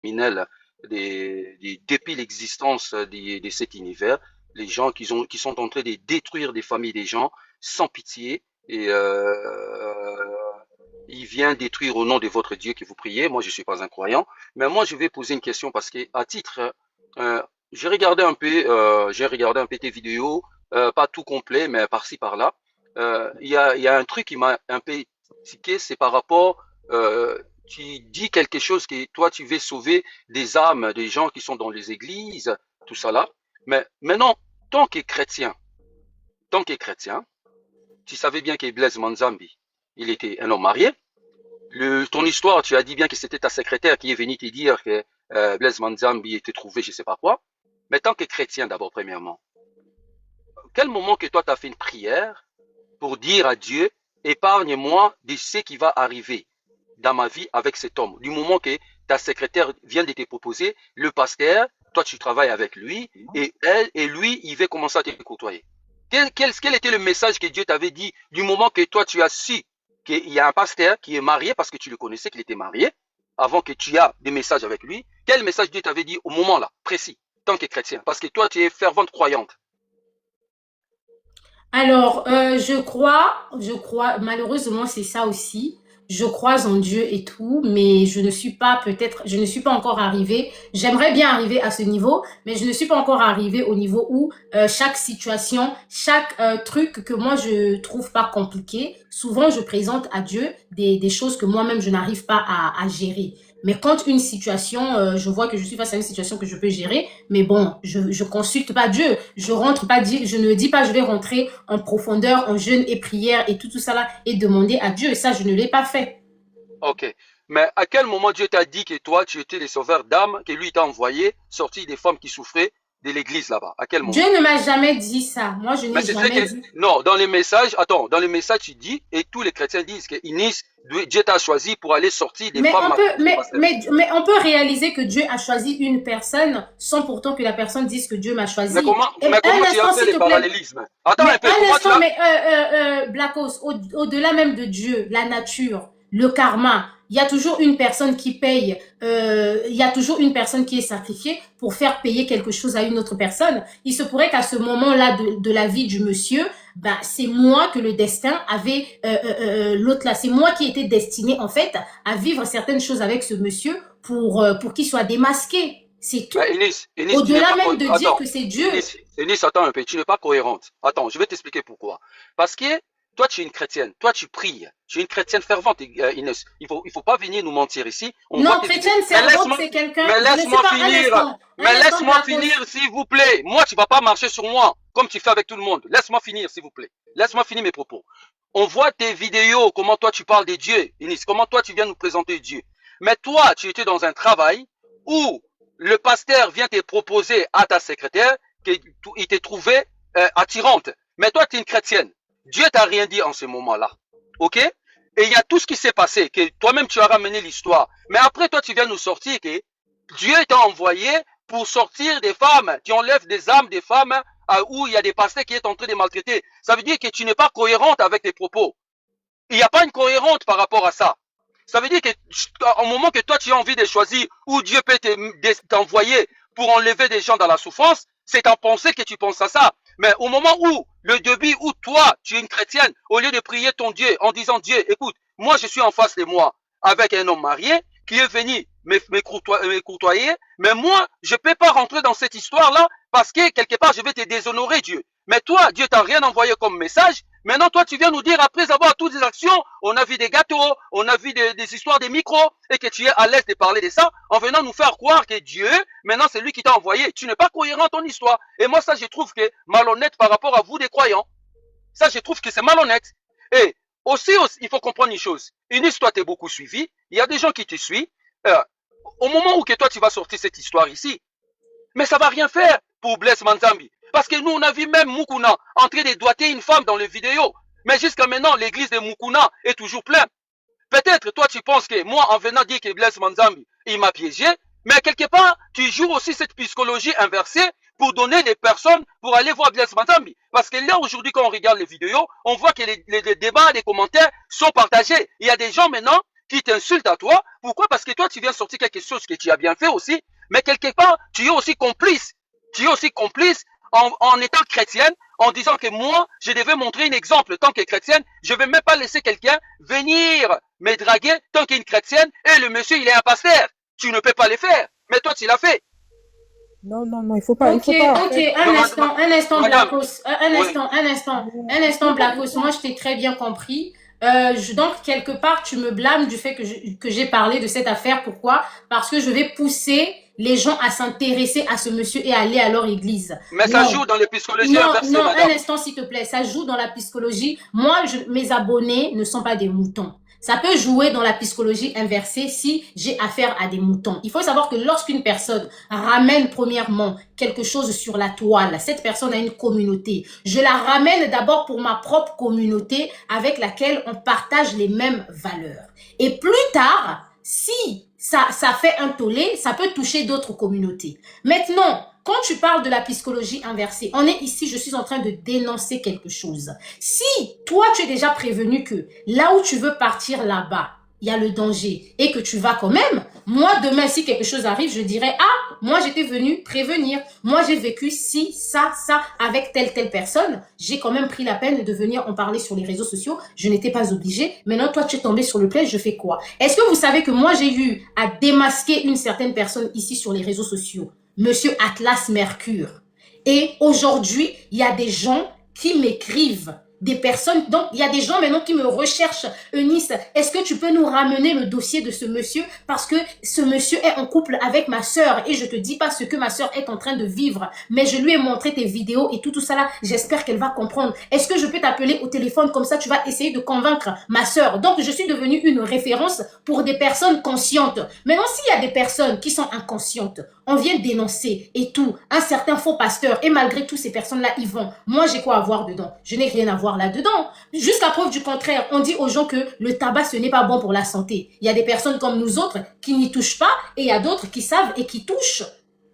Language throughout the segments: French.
criminels depuis l'existence de cet univers, les gens qui sont en train de détruire des familles des gens sans pitié et il vient détruire au nom de votre Dieu que vous priez. Moi, je suis pas un croyant, mais moi, je vais poser une question parce que à titre, euh, j'ai regardé un peu tes vidéos, pas tout complet, mais par-ci par-là. Il y a un truc qui m'a un peu tiqué, c'est par rapport, tu dis quelque chose que toi, tu veux sauver des âmes, des gens qui sont dans les églises, tout ça là. Mais maintenant, tant que chrétien, tant que chrétien, tu savais bien que Blaise Manzambi, il était un homme marié. Ton histoire, tu as dit bien que c'était ta secrétaire qui est venue te dire que Blaise Manzambi était trouvé, je sais pas quoi. Mais tant que chrétien, d'abord, premièrement, quel moment que toi, tu as fait une prière pour dire à Dieu, épargne-moi de ce qui va arriver dans ma vie avec cet homme. Du moment que ta secrétaire vient de te proposer, le pasteur, toi tu travailles avec lui, et elle et lui, il va commencer à te côtoyer. Quel était le message que Dieu t'avait dit du moment que toi tu as su qu'il y a un pasteur qui est marié, parce que tu le connaissais qu'il était marié, avant que tu aies des messages avec lui, quel message Dieu t'avait dit au moment là, précis, tant que chrétien, parce que toi tu es fervente croyante. Alors, malheureusement, c'est ça aussi. Je crois en Dieu et tout, mais je ne suis pas encore arrivée. J'aimerais bien arriver à ce niveau, mais je ne suis pas encore arrivée au niveau où chaque situation, chaque truc que moi je trouve pas compliqué, souvent je présente à Dieu des choses que moi-même je n'arrive pas à gérer. Mais quand une situation, je vois que je suis face à une situation que je peux gérer, mais bon, je consulte pas Dieu, je ne dis pas je vais rentrer en profondeur, en jeûne et prière et tout ça là et demander à Dieu. Et ça, je ne l'ai pas fait. Ok. Mais à quel moment Dieu t'a dit que toi, tu étais le sauveur d'âmes, que lui t'a envoyé sortir des femmes qui souffraient de l'église là-bas? À quel Dieu moment? ne m'a jamais dit ça. Moi, je Mais n'ai c'est ce que, jamais dit. non, dans les messages, attends, dans les messages, tu dis, et tous les chrétiens disent que Inis, Dieu t'a choisi pour aller sortir des Mais femmes on peut, mariées chez les pasteurs. mais on peut réaliser que Dieu a choisi une personne sans pourtant que la personne dise que Dieu m'a choisi. Et Mais comment un tu as instant, fait s'il les te plaît. parallélismes? Attends Mais un peu, un comment tu instant, as, mais Blackos, au-delà même de Dieu, la nature, le karma, il y a toujours une personne qui paye, il y a toujours une personne qui est sacrifiée pour faire payer quelque chose à une autre personne. Il se pourrait qu'à ce moment-là de la vie du monsieur, ben, c'est moi que le destin avait, l'autre là, c'est moi qui étais destiné en fait à vivre certaines choses avec ce monsieur pour qu'il soit démasqué. C'est tout. mais Inis, tu n'es Au-delà pas, même de dire attends, que c'est Dieu. Inis, attends un peu, tu n'es pas cohérente. Attends, je vais t'expliquer pourquoi. Parce que toi, tu es une chrétienne, toi, tu pries, tu es une chrétienne fervente, Inès. Il faut pas venir nous mentir ici. On voit Non, tes vidéos. chrétienne servante, c'est quelqu'un. Mais Je ne suis laisse-moi pas finir, un mais instant, laisse-moi Blacos. finir, s'il vous plaît. Moi, tu vas pas marcher sur moi, comme tu fais avec tout le monde. Laisse-moi finir, s'il vous plaît. Laisse-moi finir mes propos. On voit tes vidéos, comment toi tu parles de Dieu, Inès, comment toi tu viens nous présenter Dieu. Mais toi, tu étais dans un travail où le pasteur vient te proposer à ta secrétaire qu'il t'est trouvé attirante. Mais toi, tu es une chrétienne. Dieu t'a rien dit en ce moment-là. OK? Et il y a tout ce qui s'est passé, que toi-même tu as ramené l'histoire. Mais après, toi, tu viens nous sortir que Dieu t'a envoyé pour sortir des femmes, qui enlèvent des âmes des femmes où il y a des pasteurs qui sont en train de maltraiter. Ça veut dire que tu n'es pas cohérente avec tes propos. Il n'y a pas une cohérente par rapport à ça. Ça veut dire que au moment que toi tu as envie de choisir où Dieu peut t'envoyer pour enlever des gens dans la souffrance, c'est en pensée que tu penses à ça. Mais au moment où, le début où toi, tu es une chrétienne, au lieu de prier ton Dieu en disant Dieu, écoute, moi je suis en face de moi avec un homme marié qui est venu me courtoyer, mais moi je ne peux pas rentrer dans cette histoire-là parce que quelque part je vais te déshonorer Dieu. Mais toi, Dieu t'a rien envoyé comme message. Maintenant, toi, tu viens nous dire, après avoir toutes ces actions, on a vu des gâteaux, on a vu des histoires des micros, et que tu es à l'aise de parler de ça, en venant nous faire croire que Dieu, maintenant, c'est lui qui t'a envoyé. Tu n'es pas cohérent dans ton histoire. Et moi, ça, je trouve que malhonnête par rapport à vous, des croyants. Ça, je trouve que c'est malhonnête. Et aussi, il faut comprendre une chose. Une histoire t'est beaucoup suivie. Il y a des gens qui te suivent. Euh, Au moment où que toi, tu vas sortir cette histoire ici, mais ça va rien faire pour Blaise Manzambi. Parce que nous, on a vu même Mukuna en train de doigter une femme dans les vidéos. Mais jusqu'à maintenant, l'église de Mukuna est toujours pleine. Peut-être, toi, tu penses que moi, en venant dire que Blaise Manzambi, il m'a piégé, mais quelque part, tu joues aussi cette psychologie inversée pour donner des personnes pour aller voir Blaise Manzambi. Parce que là, aujourd'hui, quand on regarde les vidéos, on voit que les débats, les commentaires sont partagés. Il y a des gens maintenant qui t'insulte à toi. Pourquoi? Parce que toi, tu viens sortir quelque chose que tu as bien fait aussi, mais quelque part, tu es aussi complice. Tu es aussi complice en étant chrétienne, en disant que moi, je devais montrer un exemple tant que chrétienne. Je ne vais même pas laisser quelqu'un venir me draguer tant qu'une chrétienne et le monsieur, il est un pasteur. Tu ne peux pas le faire. Mais toi, tu l'as fait. Non, non, non, il faut pas, Ok, en ok, fait. un instant, Madame, Blacos, oui. un instant, Blacos, moi je t'ai très bien compris. Donc, quelque part, tu me blâmes du fait que j'ai parlé de cette affaire. Pourquoi? Parce que je vais pousser les gens à s'intéresser à ce monsieur et à aller à leur église. Mais ça Non, joue dans les psychologies non, inversées, non, un madame. instant, s'il te plaît. Ça joue dans la psychologie. Moi, mes abonnés ne sont pas des moutons. Ça peut jouer dans la psychologie inversée si j'ai affaire à des moutons. Il faut savoir que lorsqu'une personne ramène premièrement quelque chose sur la toile, cette personne a une communauté. Je la ramène d'abord pour ma propre communauté avec laquelle on partage les mêmes valeurs. Et plus tard, si ça fait un tollé, ça peut toucher d'autres communautés. Maintenant, quand tu parles de la psychologie inversée, on est ici, je suis en train de dénoncer quelque chose. Si toi, tu es déjà prévenu que là où tu veux partir là-bas, il y a le danger et que tu vas quand même, moi, demain, si quelque chose arrive, je dirais, ah, moi, j'étais venu prévenir. Moi, j'ai vécu ci, ça, avec telle personne. J'ai quand même pris la peine de venir en parler sur les réseaux sociaux. Je n'étais pas obligée. Maintenant, toi, tu es tombé sur le piège, je fais quoi? Est-ce que vous savez que moi, j'ai eu à démasquer une certaine personne ici sur les réseaux sociaux? Monsieur Atlas Mercure. Et aujourd'hui, il y a des gens qui m'écrivent, des personnes, donc il y a des gens maintenant qui me recherchent. Eunice, est-ce que tu peux nous ramener le dossier de ce monsieur? Parce que ce monsieur est en couple avec ma sœur et je te dis pas ce que ma sœur est en train de vivre, mais je lui ai montré tes vidéos et tout ça là, j'espère qu'elle va comprendre. Est-ce que je peux t'appeler au téléphone comme ça, tu vas essayer de convaincre ma sœur? Donc je suis devenue une référence pour des personnes conscientes. Maintenant, s'il y a des personnes qui sont inconscientes, on vient dénoncer et tout, un certain faux pasteur, et malgré tout, ces personnes-là, ils vont. Moi, j'ai quoi à voir dedans? Je n'ai rien à voir là-dedans. Jusqu'à preuve du contraire, on dit aux gens que le tabac, ce n'est pas bon pour la santé. Il y a des personnes comme nous autres qui n'y touchent pas, et il y a d'autres qui savent et qui touchent.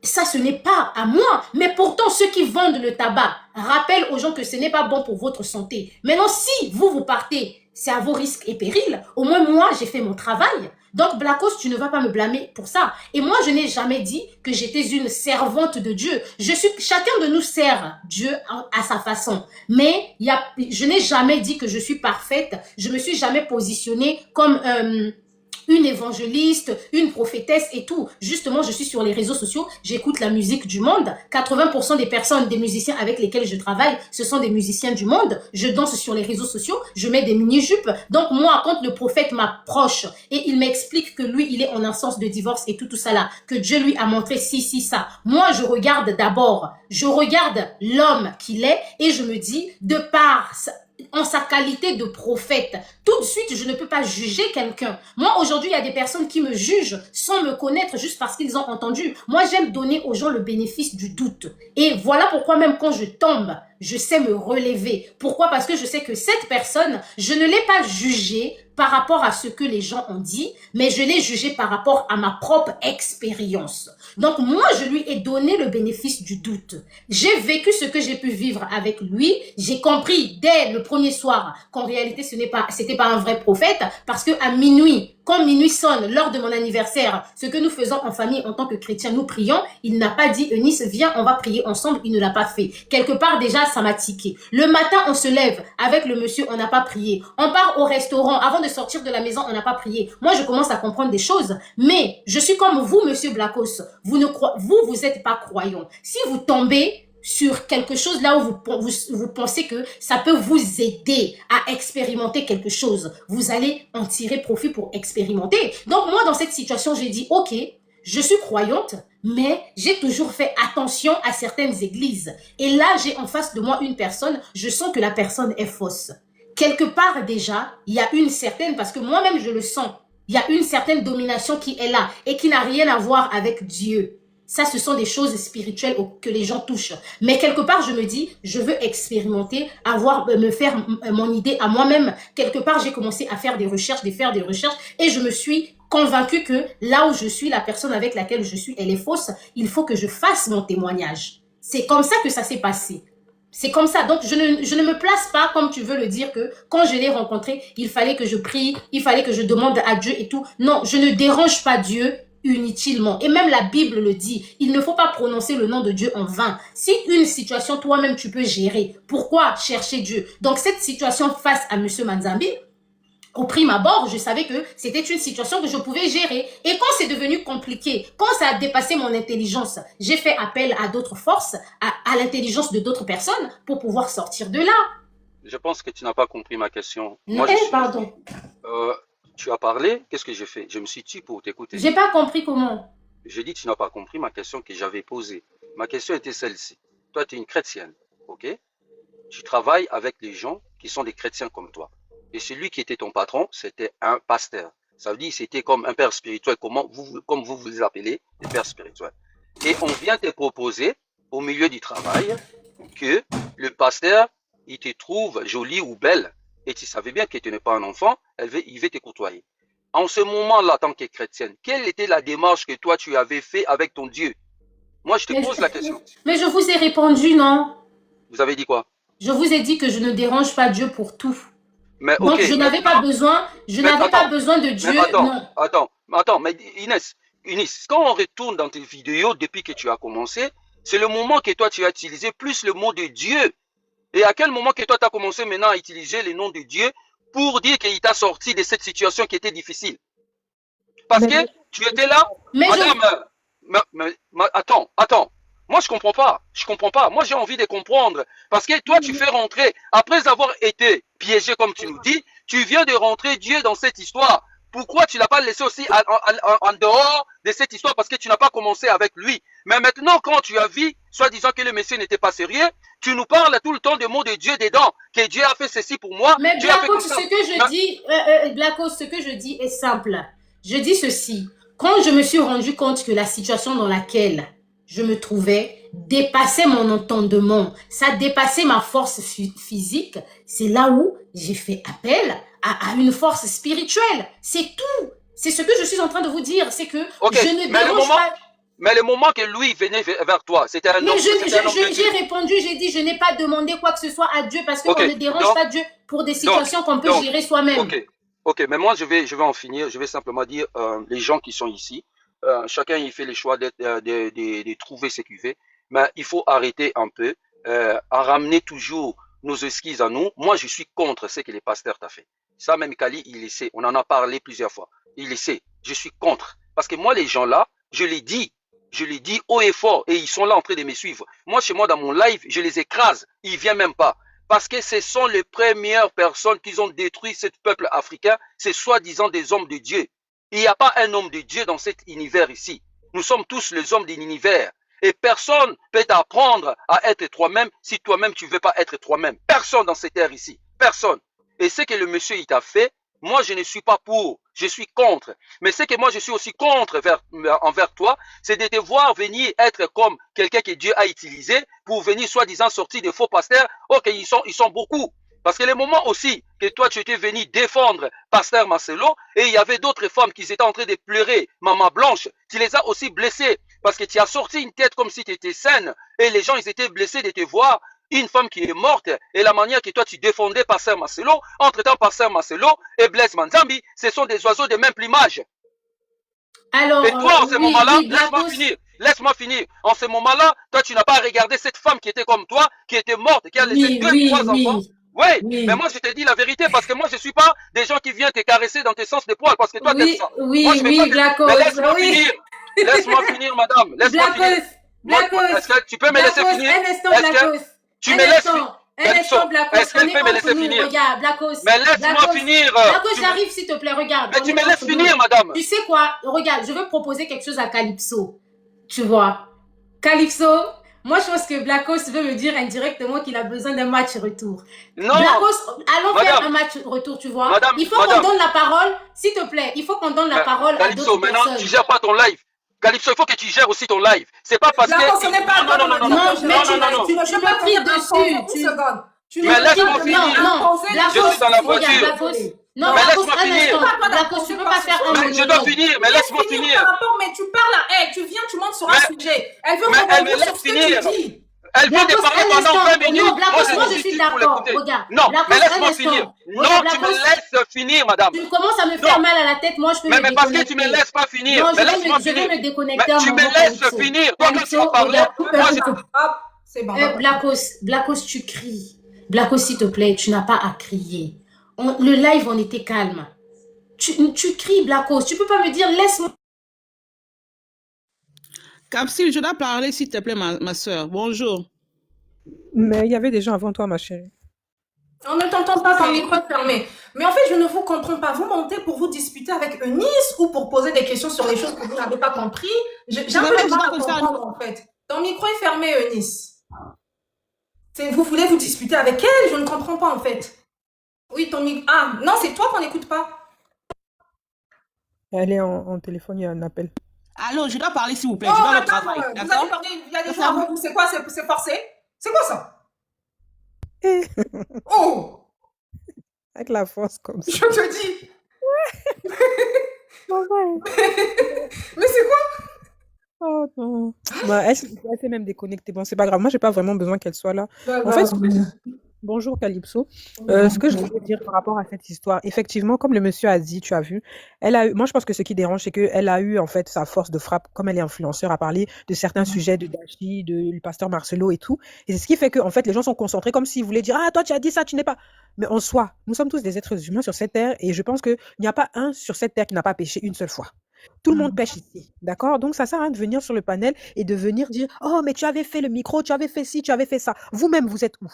Ça, ce n'est pas à moi. Mais pourtant, ceux qui vendent le tabac rappellent aux gens que ce n'est pas bon pour votre santé. Maintenant, si vous partez, c'est à vos risques et périls. Au moins, moi, j'ai fait mon travail. Donc, Blacos, tu ne vas pas me blâmer pour ça. Et moi, je n'ai jamais dit que j'étais une servante de Dieu. Chacun de nous sert Dieu à sa façon. Mais je n'ai jamais dit que je suis parfaite. Je me suis jamais positionnée comme une évangéliste, une prophétesse et tout. Justement, je suis sur les réseaux sociaux, j'écoute la musique du monde. 80% des personnes, des musiciens avec lesquels je travaille, ce sont des musiciens du monde. Je danse sur les réseaux sociaux, je mets des mini-jupes. Donc moi, quand le prophète m'approche et il m'explique que lui, il est en instance de divorce et tout ça là, que Dieu lui a montré ci, ça. Moi, je regarde d'abord, je regarde l'homme qu'il est et je me dis, de par en sa qualité de prophète. Tout de suite, je ne peux pas juger quelqu'un. Moi, aujourd'hui, il y a des personnes qui me jugent sans me connaître juste parce qu'ils ont entendu. Moi, j'aime donner aux gens le bénéfice du doute. Et voilà pourquoi même quand je tombe, je sais me relever. Pourquoi? Parce que je sais que cette personne, je ne l'ai pas jugée par rapport à ce que les gens ont dit, mais je l'ai jugée par rapport à ma propre expérience. Donc moi, je lui ai donné le bénéfice du doute. J'ai vécu ce que j'ai pu vivre avec lui. J'ai compris dès le premier soir qu'en réalité, c'était pas un vrai prophète, parce que à minuit, quand minuit sonne lors de mon anniversaire, ce que nous faisons en famille en tant que chrétiens, nous prions. Il n'a pas dit, Eunice, viens, on va prier ensemble. Il ne l'a pas fait. Quelque part, déjà, ça m'a tiqué. Le matin, on se lève avec le monsieur, on n'a pas prié. On part au restaurant. Avant de sortir de la maison, on n'a pas prié. Moi, je commence à comprendre des choses. Mais je suis comme vous, monsieur Blacos. Vous êtes pas croyant. Si vous tombez sur quelque chose là où vous pensez que ça peut vous aider à expérimenter quelque chose, vous allez en tirer profit pour expérimenter. Donc moi, dans cette situation, j'ai dit, ok, je suis croyante, mais j'ai toujours fait attention à certaines églises. Et là, j'ai en face de moi une personne, je sens que la personne est fausse. Quelque part déjà, il y a une certaine, parce que moi-même je le sens, il y a une certaine domination qui est là et qui n'a rien à voir avec Dieu. Ça, ce sont des choses spirituelles que les gens touchent. Mais quelque part, je me dis, je veux expérimenter, me faire mon idée à moi-même. Quelque part, j'ai commencé à faire des recherches, et je me suis convaincue que là où je suis, la personne avec laquelle je suis, elle est fausse. Il faut que je fasse mon témoignage. C'est comme ça que ça s'est passé. C'est comme ça. Donc, je ne me place pas, comme tu veux le dire, que quand je l'ai rencontré, il fallait que je prie, il fallait que je demande à Dieu et tout. Non, je ne dérange pas Dieu inutilement. Et même la Bible le dit. Il ne faut pas prononcer le nom de Dieu en vain. Si une situation, toi-même, tu peux gérer, pourquoi chercher Dieu? Donc, cette situation face à M. Manzambi, au prime abord, je savais que c'était une situation que je pouvais gérer. Et quand c'est devenu compliqué, quand ça a dépassé mon intelligence, j'ai fait appel à d'autres forces, à l'intelligence de d'autres personnes pour pouvoir sortir de là. Je pense que tu n'as pas compris ma question. Moi, je suis Pardon. ici. Tu as parlé, qu'est-ce que j'ai fait? Je me suis tué pour t'écouter. J'ai pas compris comment. Je dis, tu n'as pas compris ma question que j'avais posée. Ma question était celle-ci. Toi, tu es une chrétienne, ok? Tu travailles avec des gens qui sont des chrétiens comme toi. Et celui qui était ton patron, c'était un pasteur. Ça veut dire c'était comme un père spirituel, comme vous les appelez, des pères spirituels. Et on vient te proposer, au milieu du travail, que le pasteur, il te trouve jolie ou belle. Et tu savais bien que tu n'es pas un enfant, il veut te côtoyer. En ce moment-là, en tant que chrétienne, quelle était la démarche que toi, tu avais fait avec ton Dieu? Moi, je te pose la question. Mais je vous ai répondu, non? Vous avez dit quoi? Je vous ai dit que je ne dérange pas Dieu pour tout. Mais, donc, okay, je n'avais pas besoin, pas besoin de Dieu. Attends, mais Inès, quand on retourne dans tes vidéos depuis que tu as commencé, c'est le moment que toi tu as utilisé plus le mot de Dieu. Et à quel moment que toi tu as commencé maintenant à utiliser le nom de Dieu pour dire qu'il t'a sorti de cette situation qui était difficile? Parce que tu étais là, madame, attends. Moi, je comprends pas. Moi, j'ai envie de comprendre. Parce que toi, tu fais rentrer, après avoir été piégé, comme tu nous dis, tu viens de rentrer Dieu dans cette histoire. Pourquoi tu l'as pas laissé aussi en dehors de cette histoire? Parce que tu n'as pas commencé avec lui. Mais maintenant, quand tu as vu, soi-disant que le Messie n'était pas sérieux, tu nous parles tout le temps des mots de Dieu dedans, que Dieu a fait ceci pour moi. Mais Dieu a fait comme ce ça. que je dis, Blacos, ce que je dis est simple. Je dis ceci. Quand je me suis rendu compte que la situation dans laquelle je me trouvais dépassait mon entendement, ça dépassait ma force physique, c'est là où j'ai fait appel à une force spirituelle. C'est tout. C'est ce que je suis en train de vous dire. C'est que je ne dérange pas... Mais le moment que lui venait vers toi, c'était un homme. J'ai répondu, j'ai dit, je n'ai pas demandé quoi que ce soit à Dieu parce qu'on ne dérange pas Dieu pour des situations qu'on peut gérer soi-même. Ok, mais moi je vais en finir. Je vais simplement dire les gens qui sont ici, chacun il fait le choix de trouver ce qu'il fait, mais il faut arrêter un peu à ramener toujours nos excuses à nous. Moi je suis contre ce que les pasteurs t'ont fait. Ça même Kali il le sait. On en a parlé plusieurs fois. Il le sait. Je suis contre parce que moi les gens là, je l'ai dit haut et fort et ils sont là en train de me suivre. Moi, chez moi, dans mon live, je les écrase. Ils ne viennent même pas. Parce que ce sont les premières personnes qui ont détruit ce peuple africain. C'est soi-disant des hommes de Dieu. Il n'y a pas un homme de Dieu dans cet univers ici. Nous sommes tous les hommes d'un univers. Et personne peut t'apprendre à être toi-même si toi-même tu ne veux pas être toi-même. Personne dans cette terre ici. Personne. Et ce que le monsieur il t'a fait, moi, je ne suis pas pour, je suis contre. Mais ce que moi, je suis aussi contre envers toi, c'est de te voir venir être comme quelqu'un que Dieu a utilisé pour venir soi-disant sortir des faux pasteurs. Ok, ils sont beaucoup. Parce que le moment aussi que toi, tu étais venu défendre Pasteur Marcelo et il y avait d'autres femmes qui étaient en train de pleurer, Maman Blanche, tu les as aussi blessées parce que tu as sorti une tête comme si tu étais saine et les gens, ils étaient blessés de te voir. Une femme qui est morte et la manière que toi tu défendais Pasteur Marcelo, entre-temps Pasteur Marcelo et Blaise Manzambi, ce sont des oiseaux de même plumage. Alors, et toi, en ce moment-là, laisse-moi finir. En ce moment-là, toi, tu n'as pas regardé cette femme qui était comme toi, qui était morte, qui a laissé trois enfants. Oui, mais moi, je te dis la vérité, parce que moi, je ne suis pas des gens qui viennent te caresser dans tes sens de poils, parce que toi, t'aimes ça. Moi, je mais laisse-moi finir. Laisse-moi finir, madame. Laisse-moi finir. Est-ce que tu peux me laisser finir? Tu me laisses finir. Est-ce qu'elle peut me laisser finir? Regarde, Blacos. Mais laisse-moi finir. Blacos, j'arrive s'il te plaît, regarde. Mais tu me laisses finir, madame. Tu sais quoi? Regarde, je veux proposer quelque chose à Calypso. Tu vois? Calypso, moi je pense que Blacos veut me dire indirectement qu'il a besoin d'un match retour. Non. Blacos, allons faire un match retour, tu vois? Il faut qu'on donne la parole, s'il te plaît, il faut qu'on donne la parole à d'autres personnes. Calypso, maintenant tu gères pas ton live. Calypso, il faut que tu gères aussi ton live. C'est pas parce que... ce n'est pas... Non, tu me pries dessus. Mais laisse-moi finir. Non, je suis dans la voiture. Non, mais laisse-moi finir. Blacos, tu peux pas faire un monologue. Je dois finir, mais laisse-moi finir. Mais tu parles à elle, tu viens, tu montes sur un sujet. Elle veut mais elle me laisse finir. Elle vient de Blacos, parler un pendant 20 instant. minutes. Non, Blacos, moi Je je suis suis ici pour d'accord. l'écouter. Regarde, Non, mais Blacos, un laisse-moi instant. finir. Non, Regarde, tu me Blacos, laisses finir, madame. tu commences à me Non, faire mal à la tête. Moi, je peux me mais parce que tu me déconnecter. laisses pas finir. Non, Mais laisse-moi je vais finir. me Mais déconnecter un tu me moment, laisses Calypso. finir. Toi, quand tu vas Calypso, parler, regarde. moi, je... Hop, c'est bon. Blacos, tu cries. Blacos, s'il te plaît, tu n'as pas à crier. Le live, on était calme. Tu cries, Blacos. Tu peux pas me dire, laisse-moi. Capsule, je dois parler, s'il te plaît, ma soeur. Bonjour. Mais il y avait des gens avant toi, ma chérie. On ne t'entend pas, ton micro est fermé. Mais en fait, je ne vous comprends pas. Vous montez pour vous disputer avec Eunice ou pour poser des questions sur les choses que vous n'avez pas compris. J'ai un peu de mal à comprendre, en fait. Ton micro est fermé, Eunice. Vous voulez vous disputer avec elle? Je ne comprends pas, en fait. Oui, ton micro... Ah, non, c'est toi qu'on n'écoute pas. Elle est en téléphone, il y a un appel. Allô, je dois parler, s'il vous plaît. Oh, je dois le attends, travail. vous D'accord? avez parlé il y a des jours avant vous. C'est quoi? C'est forcé? C'est quoi ça? Oh! Avec la force comme ça. Je te dis. Mais c'est quoi? Oh non. Bah, elle s'est même déconnectée. Bon, c'est pas grave. Moi, j'ai pas vraiment besoin qu'elle soit là. En fait, bonjour Calypso. Ce que je voulais dire par rapport à cette histoire, effectivement, comme le monsieur a dit, tu as vu, moi je pense que ce qui dérange, c'est qu'elle a eu en fait sa force de frappe, comme elle est influenceur, à parler de certains sujets de Dachi, du pasteur Marcelo et tout. Et c'est ce qui fait que en fait les gens sont concentrés comme s'ils voulaient dire ah toi tu as dit ça, tu n'es pas. Mais en soi, nous sommes tous des êtres humains sur cette terre et je pense qu'il n'y a pas un sur cette terre qui n'a pas péché une seule fois. Tout le monde pêche ici, d'accord? Donc, ça sert à rien de venir sur le panel et de venir dire « Oh, mais tu avais fait le micro, tu avais fait ci, tu avais fait ça. » Vous-même, vous êtes où?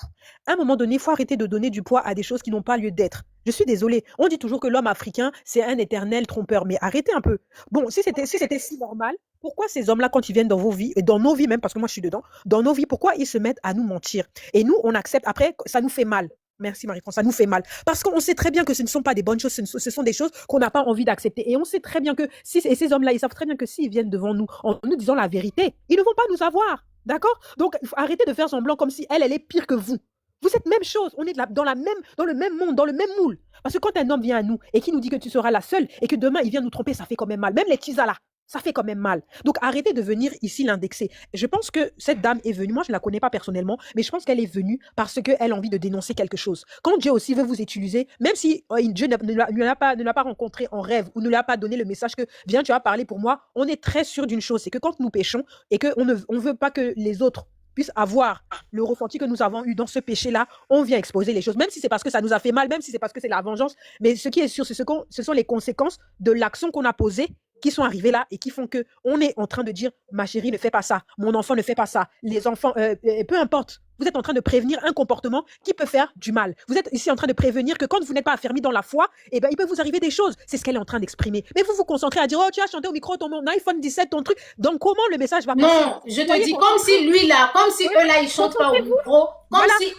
À un moment donné, il faut arrêter de donner du poids à des choses qui n'ont pas lieu d'être. Je suis désolée. On dit toujours que l'homme africain, c'est un éternel trompeur. Mais arrêtez un peu. Bon, si c'était si normal, pourquoi ces hommes-là, quand ils viennent dans vos vies, et dans nos vies même, parce que moi, je suis dedans, dans nos vies, pourquoi ils se mettent à nous mentir? Et nous, on accepte. Après, ça nous fait mal. Merci Marie-France, ça nous fait mal. Parce qu'on sait très bien que ce ne sont pas des bonnes choses, ce sont des choses qu'on n'a pas envie d'accepter. Et on sait très bien que, et ces hommes-là, ils savent très bien que s'ils viennent devant nous en nous disant la vérité, ils ne vont pas nous avoir. D'accord? Donc, il faut arrêter de faire semblant comme si elle est pire que vous. Vous êtes même chose, on est dans le même monde, dans le même moule. Parce que quand un homme vient à nous et qui nous dit que tu seras la seule et que demain il vient nous tromper, ça fait quand même mal. Même les tisas là, ça fait quand même mal. Donc arrêtez de venir ici l'indexer. Je pense que cette dame est venue, moi je ne la connais pas personnellement, mais je pense qu'elle est venue parce qu'elle a envie de dénoncer quelque chose. Quand Dieu aussi veut vous utiliser, même si Dieu ne l'a pas rencontré en rêve ou ne lui a pas donné le message que viens, tu vas parler pour moi, on est très sûr d'une chose, c'est que quand nous péchons et qu'on ne veut pas que les autres puissent avoir le ressenti que nous avons eu dans ce péché-là, on vient exposer les choses, même si c'est parce que ça nous a fait mal, même si c'est parce que c'est la vengeance, mais ce qui est sûr, ce sont les conséquences de l'action qu'on a posée qui sont arrivés là et qui font que on est en train de dire ma chérie ne fais pas ça, mon enfant ne fait pas ça, les enfants, peu importe. Vous êtes en train de prévenir un comportement qui peut faire du mal. Vous êtes ici en train de prévenir que quand vous n'êtes pas affermi dans la foi, eh ben, il peut vous arriver des choses. C'est ce qu'elle est en train d'exprimer. Mais vous vous concentrez à dire, oh, tu as chanté au micro ton iPhone 17, ton truc. Donc, comment le message va passer? Non, je te dis, comme si lui là, comme si eux là, ils chantent pas au micro, comme si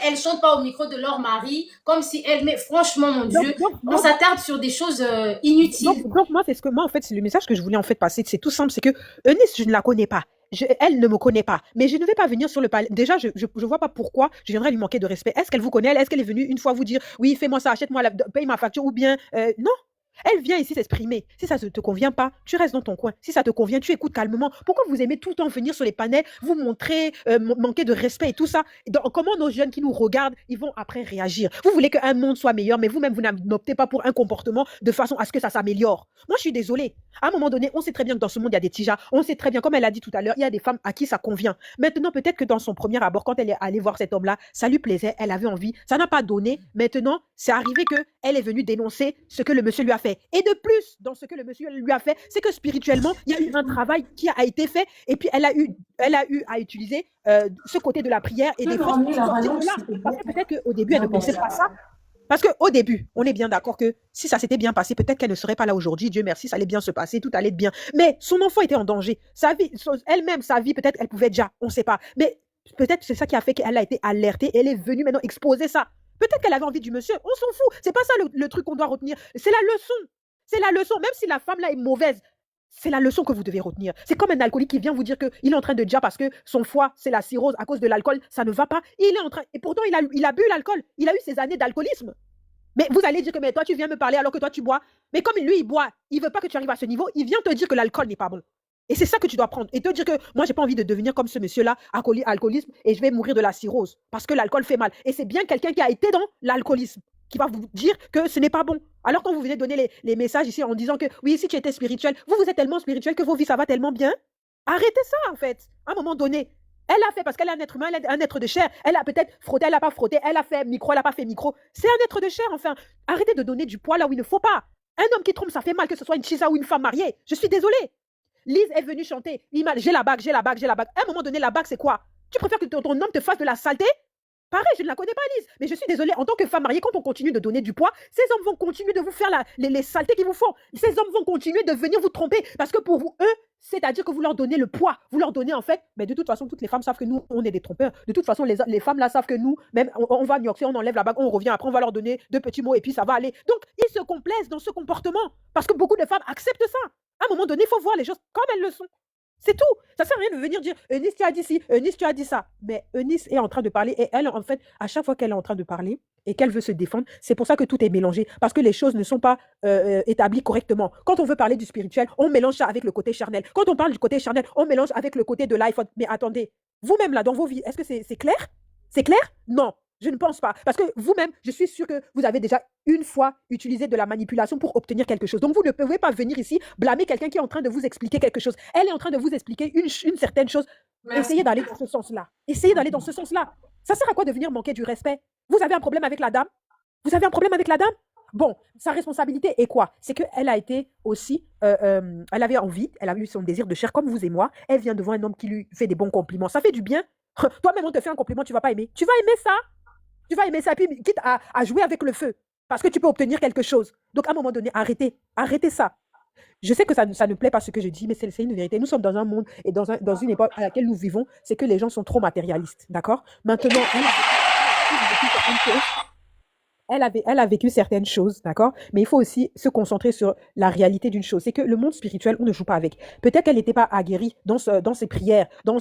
elle chante pas au micro de leur mari, comme si elle, mais franchement, mon Dieu, on s'attarde sur des choses inutiles. Donc, moi, en fait, c'est le message que je voulais en fait passer. C'est tout simple, c'est que Eunice, je ne la connais pas. Elle ne me connaît pas, mais je ne vais pas venir sur le palais. Déjà, je vois pas pourquoi je viendrais lui manquer de respect. Est-ce qu'elle vous connaît? Est-ce qu'elle est venue une fois vous dire oui, fais-moi ça, achète-moi, paye ma facture, ou bien non? Elle vient ici s'exprimer. Si ça ne te convient pas, tu restes dans ton coin. Si ça te convient, tu écoutes calmement. Pourquoi vous aimez tout le temps venir sur les panels, vous montrer, manquer de respect et tout ça? Comment nos jeunes qui nous regardent, ils vont après réagir? Vous voulez qu'un monde soit meilleur, mais vous-même, vous n'optez pas pour un comportement de façon à ce que ça s'améliore. Moi, je suis désolée. À un moment donné, on sait très bien que dans ce monde, il y a des tijas. On sait très bien, comme elle a dit tout à l'heure, il y a des femmes à qui ça convient. Maintenant, peut-être que dans son premier abord, quand elle est allée voir cet homme-là, ça lui plaisait, elle avait envie, ça n'a pas donné. Maintenant, c'est arrivé qu'elle est venue dénoncer ce que le monsieur lui a fait. Et de plus, dans ce que le monsieur lui a fait, c'est que spirituellement, il y a eu un travail qui a été fait et puis elle a eu à utiliser ce côté de la prière et des forces pour sortir de là. Parce que peut-être qu'au début, elle ne pensait pas ça. Parce qu'au début, on est bien d'accord que si ça s'était bien passé, peut-être qu'elle ne serait pas là aujourd'hui. Dieu merci, ça allait bien se passer, tout allait bien. Mais son enfant était en danger. Sa vie, elle-même, sa vie, peut-être elle pouvait déjà, on ne sait pas. Mais peut-être c'est ça qui a fait qu'elle a été alertée et elle est venue maintenant exposer ça. Peut-être qu'elle avait envie du monsieur, on s'en fout. C'est pas ça le truc qu'on doit retenir. C'est la leçon. C'est la leçon. Même si la femme là est mauvaise, c'est la leçon que vous devez retenir. C'est comme un alcoolique qui vient vous dire qu'il est en train de dire parce que son foie, c'est la cirrhose à cause de l'alcool, ça ne va pas. Il est en train, et pourtant il a bu l'alcool. Il a eu ses années d'alcoolisme. Mais vous allez dire que mais toi, tu viens me parler alors que toi, tu bois. Mais comme lui, il boit, il ne veut pas que tu arrives à ce niveau, il vient te dire que l'alcool n'est pas bon. Et c'est ça que tu dois prendre. Et te dire que moi, j'ai pas envie de devenir comme ce monsieur-là, alcoolisme, et je vais mourir de la cirrhose parce que l'alcool fait mal. Et c'est bien quelqu'un qui a été dans l'alcoolisme qui va vous dire que ce n'est pas bon. Alors quand vous venez donner les messages ici en disant que oui, si tu étais spirituel, vous êtes tellement spirituel que vos vies, ça va tellement bien. Arrêtez ça, en fait. À un moment donné, elle a fait parce qu'elle est un être humain, elle est un être de chair. Elle a peut-être frotté, elle n'a pas frotté. Elle a fait micro, elle n'a pas fait micro. C'est un être de chair, enfin. Arrêtez de donner du poids là où il ne faut pas. Un homme qui trompe, ça fait mal, que ce soit une chisa ou une femme mariée. Je suis désolée. Lise est venue chanter. J'ai la bague, j'ai la bague, j'ai la bague. À un moment donné, la bague, c'est quoi? Tu préfères que ton homme te fasse de la saleté? Pareil, je ne la connais pas, Lise. Mais je suis désolée, en tant que femme mariée, quand on continue de donner du poids, ces hommes vont continuer de vous faire les saletés qu'ils vous font. Ces hommes vont continuer de venir vous tromper. Parce que pour vous, eux, c'est-à-dire que vous leur donnez le poids. Vous leur donnez, en fait, mais de toute façon, toutes les femmes savent que nous, on est des trompeurs. De toute façon, les femmes là savent que nous, même, on va à New York, on enlève la bague, on revient, après, on va leur donner 2 petits mots et puis ça va aller. Donc, ils se complaisent dans ce comportement. Parce que beaucoup de femmes acceptent ça. À un moment donné, il faut voir les choses comme elles le sont. C'est tout. Ça ne sert à rien de venir dire Eunice, tu as dit ci, Eunice, tu as dit ça. Mais Eunice est en train de parler et elle, en fait, à chaque fois qu'elle est en train de parler et qu'elle veut se défendre, c'est pour ça que tout est mélangé. Parce que les choses ne sont pas établies correctement. Quand on veut parler du spirituel, on mélange ça avec le côté charnel. Quand on parle du côté charnel, on mélange avec le côté de l'iPhone. Mais attendez, vous-même là, dans vos vies, est-ce que c'est clair? C'est clair? Non. Je ne pense pas. Parce que vous-même, je suis sûre que vous avez déjà une fois utilisé de la manipulation pour obtenir quelque chose. Donc, vous ne pouvez pas venir ici blâmer quelqu'un qui est en train de vous expliquer quelque chose. Elle est en train de vous expliquer une certaine chose. Merci. Essayez d'aller dans ce sens-là. Essayez d'aller dans ce sens-là. Ça sert à quoi de venir manquer du respect? Vous avez un problème avec la dame? Vous avez un problème avec la dame? Bon, sa responsabilité est quoi? C'est qu'elle a été aussi, elle avait envie, elle a eu son désir de chair comme vous et moi. Elle vient devant un homme qui lui fait des bons compliments. Ça fait du bien. Toi-même, on te fait un compliment, tu ne vas pas aimer. Tu vas aimer ça. Tu vas aimer ça, puis quitte à jouer avec le feu, parce que tu peux obtenir quelque chose. Donc, à un moment donné, arrêtez ça. Je sais que ça ne plaît pas ce que je dis, mais c'est une vérité. Nous sommes dans un monde et dans une époque à laquelle nous vivons, c'est que les gens sont trop matérialistes, d'accord? Maintenant, elle a vécu certaines choses, d'accord? Mais il faut aussi se concentrer sur la réalité d'une chose. C'est que le monde spirituel, on ne joue pas avec. Peut-être qu'elle n'était pas aguerrie dans ses prières, comment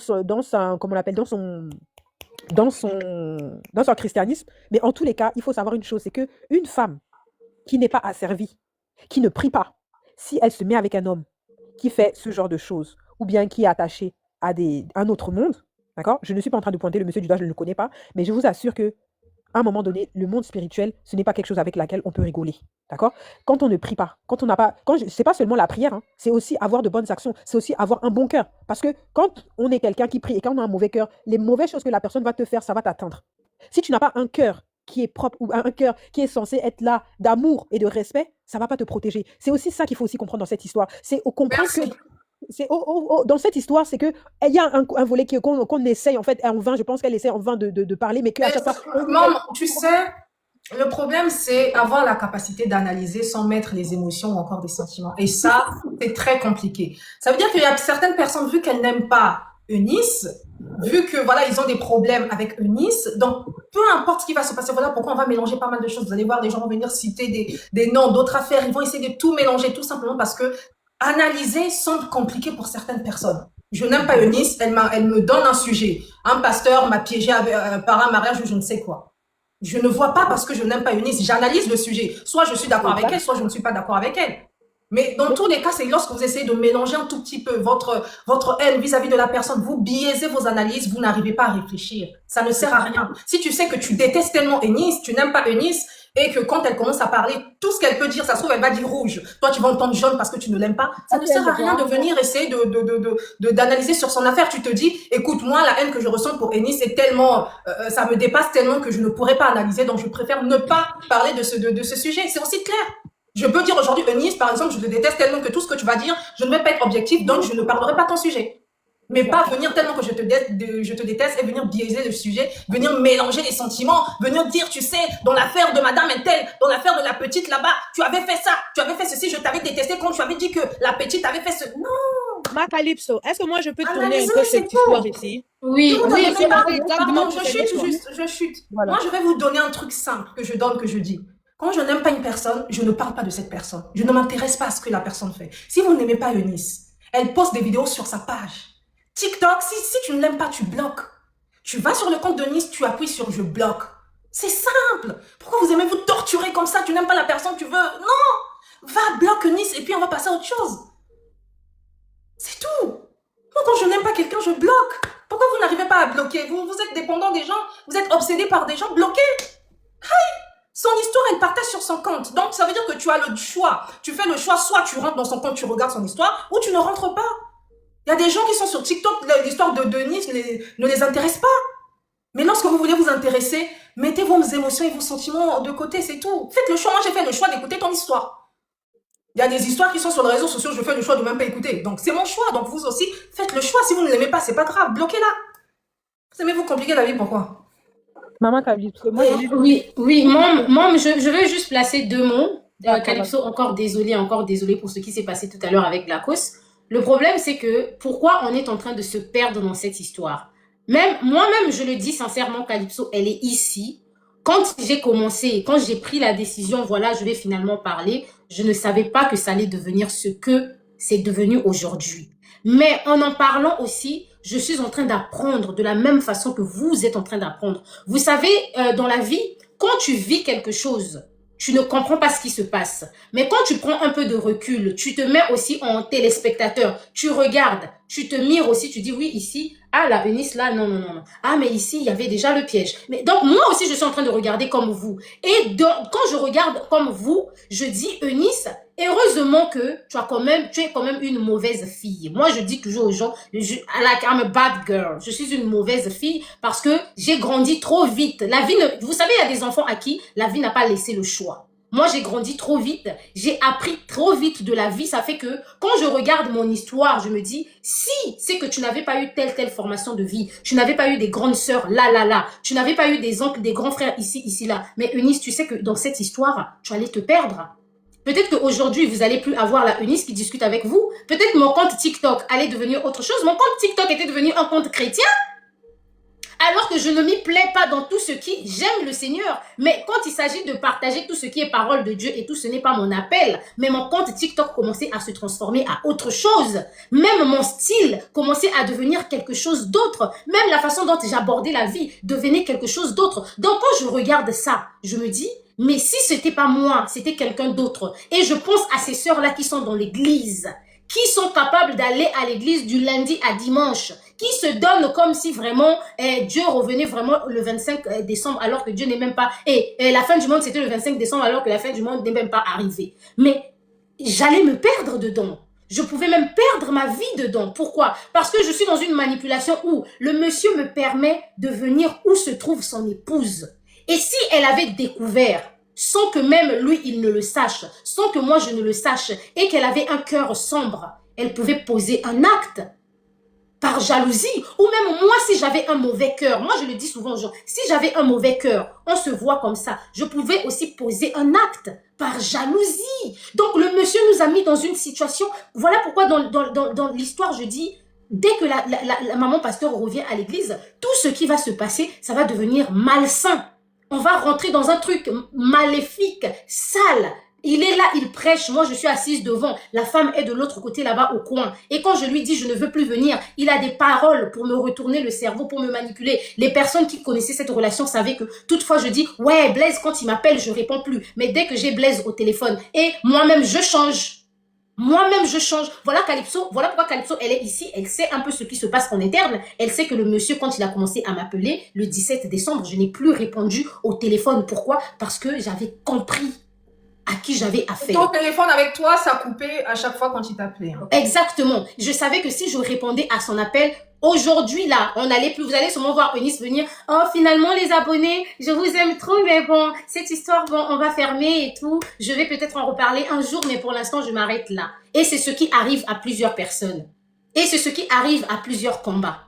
on l'appelle, dans son christianisme, mais en tous les cas, il faut savoir une chose, c'est qu'une femme qui n'est pas asservie, qui ne prie pas, si elle se met avec un homme qui fait ce genre de choses, ou bien qui est attaché à un autre monde, d'accord? Je ne suis pas en train de pointer le monsieur du doigt, je ne le connais pas, mais je vous assure que à un moment donné, le monde spirituel, ce n'est pas quelque chose avec laquelle on peut rigoler. D'accord? Quand on ne prie pas, quand on n'a pas. C'est pas seulement la prière, hein, c'est aussi avoir de bonnes actions, c'est aussi avoir un bon cœur. Parce que quand on est quelqu'un qui prie et quand on a un mauvais cœur, les mauvaises choses que la personne va te faire, ça va t'atteindre. Si tu n'as pas un cœur qui est propre ou un cœur qui est censé être là d'amour et de respect, ça ne va pas te protéger. C'est aussi ça qu'il faut aussi comprendre dans cette histoire. C'est comprendre que. Dans cette histoire, c'est qu'il y a un volet qu'on essaye, en fait, en vain, je pense qu'elle essaie en vain de parler, mais qu'à chaque fois... Maman, tu sais, le problème, c'est avoir la capacité d'analyser sans mettre les émotions ou encore des sentiments. Et ça, c'est très compliqué. Ça veut dire qu'il y a certaines personnes, vu qu'elles n'aiment pas Eunice, vu que, voilà, ils ont des problèmes avec Eunice, donc peu importe ce qui va se passer, voilà pourquoi on va mélanger pas mal de choses. Vous allez voir, des gens vont venir citer des noms, d'autres affaires, ils vont essayer de tout mélanger, tout simplement parce que analyser semble compliqué pour certaines personnes. Je n'aime pas Eunice, elle me donne un sujet. Un pasteur m'a piégé par un mariage ou je ne sais quoi. Je ne vois pas parce que je n'aime pas Eunice. J'analyse le sujet. Soit je suis d'accord avec elle, soit je ne suis pas d'accord avec elle. Mais dans tous les cas, c'est lorsque vous essayez de mélanger un tout petit peu votre haine vis-à-vis de la personne, vous biaisez vos analyses, vous n'arrivez pas à réfléchir. Ça ne sert à rien. Si tu sais que tu détestes tellement Eunice, tu n'aimes pas Eunice, et que quand elle commence à parler, tout ce qu'elle peut dire, ça se trouve, elle va dire rouge. Toi, tu vas entendre jaune parce que tu ne l'aimes pas. Ça ne sert à rien de venir essayer d'analyser sur son affaire. Tu te dis, écoute, moi, la haine que je ressens pour Eunice est tellement, ça me dépasse tellement que je ne pourrais pas analyser, donc je préfère ne pas parler de ce sujet. C'est aussi clair. Je peux dire aujourd'hui, Eunice, par exemple, je te déteste tellement que tout ce que tu vas dire, je ne vais pas être objectif, donc je ne parlerai pas ton sujet. Mais pas venir tellement que je te déteste et venir biaiser le sujet, venir mélanger les sentiments, venir dire, tu sais, dans l'affaire de madame est telle, dans l'affaire de la petite là-bas, tu avais fait ça, tu avais fait ceci, je t'avais détesté quand tu avais dit que la petite avait fait ce... Non! Ma Calypso, est-ce que moi je peux tourner un peu cette histoire ici? Oui, oui, c'est pardon, je chute. Voilà. Moi, je vais vous donner un truc simple que je dis. Quand je n'aime pas une personne, je ne parle pas de cette personne. Je ne m'intéresse pas à ce que la personne fait. Si vous n'aimez pas Eunice, elle poste des vidéos sur sa page. TikTok, si tu ne l'aimes pas, tu bloques. Tu vas sur le compte de Nice, tu appuies sur je bloque. C'est simple. Pourquoi vous aimez vous torturer comme ça? Tu n'aimes pas la personne, tu veux... Non! Va, bloque Nice et puis on va passer à autre chose. C'est tout. Moi, quand je n'aime pas quelqu'un, je bloque. Pourquoi vous n'arrivez pas à bloquer? Vous êtes dépendant des gens, vous êtes obsédé par des gens, bloquez. Son histoire, elle partage sur son compte. Donc, ça veut dire que tu as le choix. Tu fais le choix, soit tu rentres dans son compte, tu regardes son histoire, ou tu ne rentres pas. Il y a des gens qui sont sur TikTok, l'histoire de Denise ne les intéresse pas. Mais lorsque vous voulez vous intéresser, mettez vos émotions et vos sentiments de côté, c'est tout. Faites le choix. Moi, j'ai fait le choix d'écouter ton histoire. Il y a des histoires qui sont sur les réseaux sociaux, je fais le choix de même pas écouter. Donc, c'est mon choix. Donc, vous aussi, faites le choix. Si vous ne l'aimez pas, c'est pas grave. Bloquez-la. Vous aimez vous compliquer la vie, pourquoi? Maman Calypso, moi, Oui, Mom, je veux juste placer 2 mots. Calypso, encore désolé pour ce qui s'est passé tout à l'heure avec Lacoste. Le problème, c'est que pourquoi on est en train de se perdre dans cette histoire? Moi-même, je le dis sincèrement, Calypso, elle est ici. Quand j'ai commencé, quand j'ai pris la décision, voilà, je vais finalement parler, je ne savais pas que ça allait devenir ce que c'est devenu aujourd'hui. Mais en parlant aussi, je suis en train d'apprendre de la même façon que vous êtes en train d'apprendre. Vous savez, dans la vie, quand tu vis quelque chose, tu ne comprends pas ce qui se passe. Mais quand tu prends un peu de recul, tu te mets aussi en téléspectateur, tu regardes, tu te mires aussi, tu dis oui, ici, ah la Eunice là, non. Ah mais ici, il y avait déjà le piège. Mais donc moi aussi, je suis en train de regarder comme vous. Et quand je regarde comme vous, je dis Eunice, heureusement que tu es quand même une mauvaise fille. Moi, je dis toujours aux gens, like I'm a bad girl. Je suis une mauvaise fille parce que j'ai grandi trop vite. La vie vous savez, il y a des enfants à qui la vie n'a pas laissé le choix. Moi, j'ai grandi trop vite. J'ai appris trop vite de la vie. Ça fait que quand je regarde mon histoire, je me dis, si c'est que tu n'avais pas eu telle formation de vie, tu n'avais pas eu des grandes sœurs là, tu n'avais pas eu des oncles, des grands frères ici, là. Mais Eunice, tu sais que dans cette histoire, tu allais te perdre. Peut-être qu'aujourd'hui, vous allez plus avoir la Eunice qui discute avec vous. Peut-être mon compte TikTok allait devenir autre chose. Mon compte TikTok était devenu un compte chrétien. Alors que je ne m'y plais pas dans tout ce qui, j'aime le Seigneur. Mais quand il s'agit de partager tout ce qui est parole de Dieu et tout, ce n'est pas mon appel. Mais mon compte TikTok commençait à se transformer à autre chose. Même mon style commençait à devenir quelque chose d'autre. Même la façon dont j'abordais la vie devenait quelque chose d'autre. Donc quand je regarde ça, je me dis, mais si c'était pas moi, c'était quelqu'un d'autre. Et je pense à ces sœurs-là qui sont dans l'église, qui sont capables d'aller à l'église du lundi à dimanche, qui se donnent comme si vraiment Dieu revenait vraiment le 25 décembre alors que Dieu n'est même pas... Et la fin du monde, c'était le 25 décembre alors que la fin du monde n'est même pas arrivée. Mais j'allais me perdre dedans. Je pouvais même perdre ma vie dedans. Pourquoi? Parce que je suis dans une manipulation où le monsieur me permet de venir où se trouve son épouse. Et si elle avait découvert, sans que même lui, il ne le sache, sans que moi, je ne le sache, et qu'elle avait un cœur sombre, elle pouvait poser un acte par jalousie. Ou même moi, si j'avais un mauvais cœur, moi, je le dis souvent aux gens, si j'avais un mauvais cœur, on se voit comme ça, je pouvais aussi poser un acte par jalousie. Donc, le monsieur nous a mis dans une situation, voilà pourquoi dans l'histoire, je dis, dès que la maman pasteur revient à l'église, tout ce qui va se passer, ça va devenir malsain. On va rentrer dans un truc maléfique, sale. Il est là, il prêche. Moi, je suis assise devant. La femme est de l'autre côté, là-bas, au coin. Et quand je lui dis, je ne veux plus venir, il a des paroles pour me retourner le cerveau, pour me manipuler. Les personnes qui connaissaient cette relation savaient que, toutefois, je dis, ouais, Blaise, quand il m'appelle, je réponds plus. Mais dès que j'ai Blaise au téléphone, et moi-même, je change. Moi-même, je change. Voilà Calypso, voilà pourquoi Calypso, elle est ici. Elle sait un peu ce qui se passe en interne. Elle sait que le monsieur, quand il a commencé à m'appeler, le 17 décembre, je n'ai plus répondu au téléphone. Pourquoi? Parce que j'avais compris à qui j'avais affaire. Ton téléphone avec toi, ça coupait à chaque fois quand il t'appelait. Exactement. Je savais que si je répondais à son appel, aujourd'hui, là, on allait plus, vous allez sûrement voir Eunice venir. Oh, finalement, les abonnés, je vous aime trop, mais bon, cette histoire, bon, on va fermer et tout. Je vais peut-être en reparler un jour, mais pour l'instant, je m'arrête là. Et c'est ce qui arrive à plusieurs personnes. Et c'est ce qui arrive à plusieurs combats.